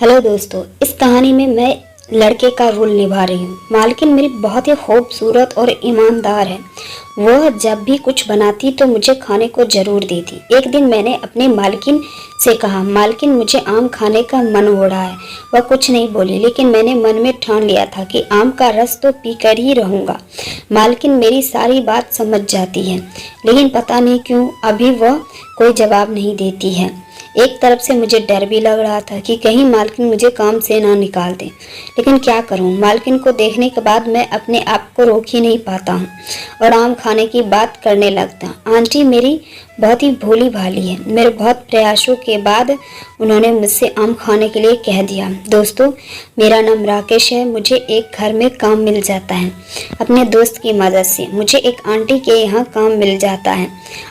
Hello दोस्तों, इस कहानी में मैं लड़के का रोल निभा रही हूँ। मालकिन मेरी बहुत ही खूबसूरत और ईमानदार है। वह जब भी कुछ बनाती तो मुझे खाने को जरूर देती। एक दिन मैंने अपनी मालकिन से कहा, मालकिन मुझे आम खाने का मन हो रहा है। वह कुछ नहीं बोली, लेकिन मैंने मन में ठान लिया था कि आम का रस तो पीकर ही रहूँगा। मालकिन मेरी सारी बात समझ जाती है, लेकिन पता नहीं क्यों अभी वह कोई जवाब नहीं देती है। एक तरफ से मुझे डर भी लग रहा था कि कहीं मालकिन मुझे काम से ना निकाल दे, लेकिन क्या करूं। मालकिन को देखने के बाद मैं अपने आप को रोक ही नहीं पाता हूं और आम खाने की बात करने लगता। आंटी मेरी बहुत ही भोली भाली है। मेरे बहुत प्रयासों के बाद उन्होंने मुझसे आम खाने के लिए कह दिया। दोस्तों, मेरा नाम राकेश है। मुझे एक घर में काम मिल जाता है। अपने दोस्त की मदद से मुझे एक आंटी के यहाँ काम मिल जाता है।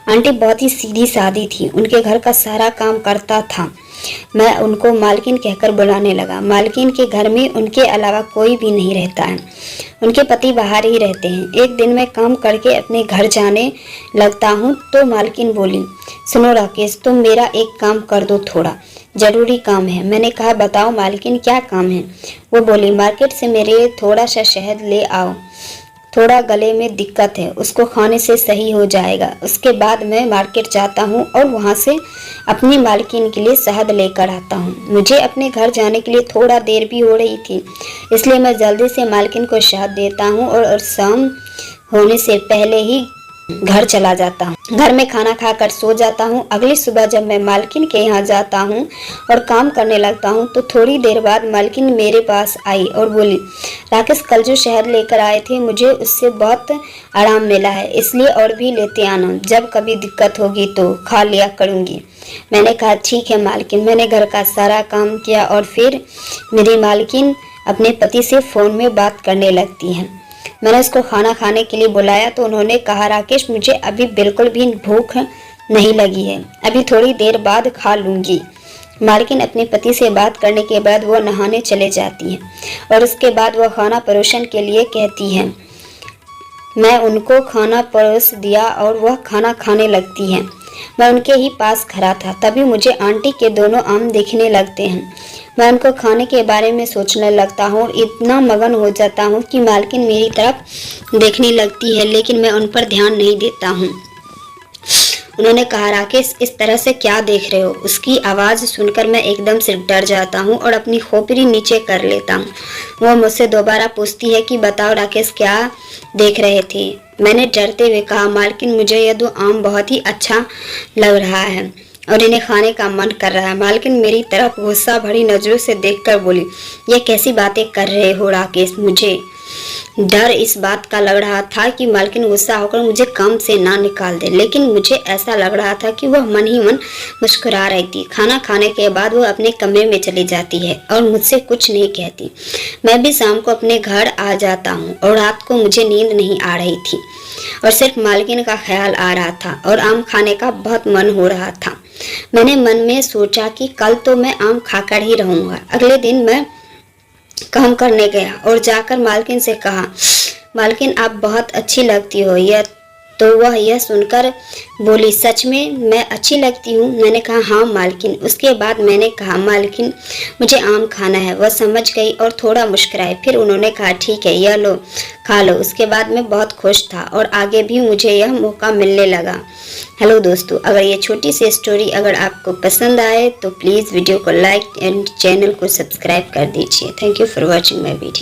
आंटी बहुत ही सीधी सादी थी, उनके घर का सारा काम करता था। मैं उनको मालकिन कहकर बुलाने लगा। मालकिन के घर में उनके अलावा कोई भी नहीं रहता है। उनके पति बाहर ही रहते हैं। एक दिन मैं काम करके अपने घर जाने लगता हूँ तो मालकिन बोली, सुनो राकेश, तुम मेरा एक काम कर दो, थोड़ा जरूरी काम है। मैंने कहा, बताओ मालकिन, क्या काम है। वो बोली, मार्केट से मेरे थोड़ा सा शहद ले आओ। थोड़ा गले में दिक्कत है, उसको खाने से सही हो जाएगा। उसके बाद मैं मार्केट जाता हूँ और वहाँ से अपनी मालकिन के लिए शहद लेकर आता हूँ। मुझे अपने घर जाने के लिए थोड़ा देर भी हो रही थी, इसलिए मैं जल्दी से मालकिन को शहद देता हूँ और शाम होने से पहले ही घर चला जाता हूँ। घर में खाना खाकर सो जाता हूँ। अगली सुबह जब मैं मालकिन के यहाँ जाता हूँ और काम करने लगता हूँ तो थोड़ी देर बाद मालकिन मेरे पास आई और बोली, राकेश, कल जो शहद लेकर आए थे मुझे उससे बहुत आराम मिला है, इसलिए और भी लेते आना। जब कभी दिक्कत होगी तो खा लिया करूँगी। मैंने कहा, ठीक है मालकिन। मैंने घर का सारा काम किया और फिर मेरी मालकिन अपने पति से फ़ोन में बात करने लगती है। मैंने उसको खाना खाने के लिए बुलाया तो उन्होंने कहा, राकेश, मुझे अभी बिल्कुल भी भूख नहीं लगी है, अभी थोड़ी देर बाद खा लूँगी। मालकिन अपने पति से बात करने के बाद वो नहाने चले जाती है और उसके बाद वह खाना परोसन के लिए कहती है। मैं उनको खाना परोस दिया और वह खाना खाने लगती है। मैं उनके ही पास खड़ा था, तभी मुझे आंटी के दोनों आम दिखने लगते हैं। मैं उनको खाने के बारे में सोचने लगता हूँ और इतना मगन हो जाता हूँ कि मालकिन मेरी तरफ देखने लगती है, लेकिन मैं उन पर ध्यान नहीं देता हूँ। उन्होंने कहा, राकेश, इस तरह से क्या देख रहे हो। उसकी आवाज़ सुनकर मैं एकदम से डर जाता हूँ और अपनी खोपड़ी नीचे कर लेता हूँ। वह मुझसे दोबारा पूछती है कि बताओ राकेश, क्या देख रहे थे। मैंने डरते हुए कहा, मालकिन, मुझे यह दो आम बहुत ही अच्छा लग रहा है और इन्हें खाने का मन कर रहा है। मालकिन मेरी तरफ गुस्सा भरी नजरों से देखकर बोली, यह कैसी बातें कर रहे हो राकेश। मुझे डर इस बात का लग रहा था कि मालकिन गुस्सा होकर मुझे काम से ना निकाल दे, लेकिन मुझे ऐसा लग रहा था कि वह मन ही मन मुस्कुरा रही थी। खाना खाने के बाद वह अपने कमरे में चली जाती है और मुझसे कुछ नहीं कहती। मैं भी शाम को अपने घर आ जाता हूँ और रात को मुझे नींद नहीं आ रही थी और सिर्फ मालकिन का ख्याल आ रहा था और आम खाने का बहुत मन हो रहा था। मैंने मन में सोचा कि कल तो मैं आम खाकर ही रहूँगा। अगले दिन मैं काम करने गया और जाकर मालकिन से कहा, मालकिन, आप बहुत अच्छी लगती हो। तो वह यह सुनकर बोली, सच में मैं अच्छी लगती हूँ। मैंने कहा, हाँ मालकिन। उसके बाद मैंने कहा, मालकिन, मुझे आम खाना है। वह समझ गई और थोड़ा मुस्कुराई। फिर उन्होंने कहा, ठीक है, यह लो, खा लो। उसके बाद मैं बहुत खुश था और आगे भी मुझे यह मौका मिलने लगा। हेलो दोस्तों, अगर ये छोटी सी स्टोरी अगर आपको पसंद आए तो प्लीज़ वीडियो को लाइक एंड चैनल को सब्सक्राइब कर दीजिए। Thank you for watching my video.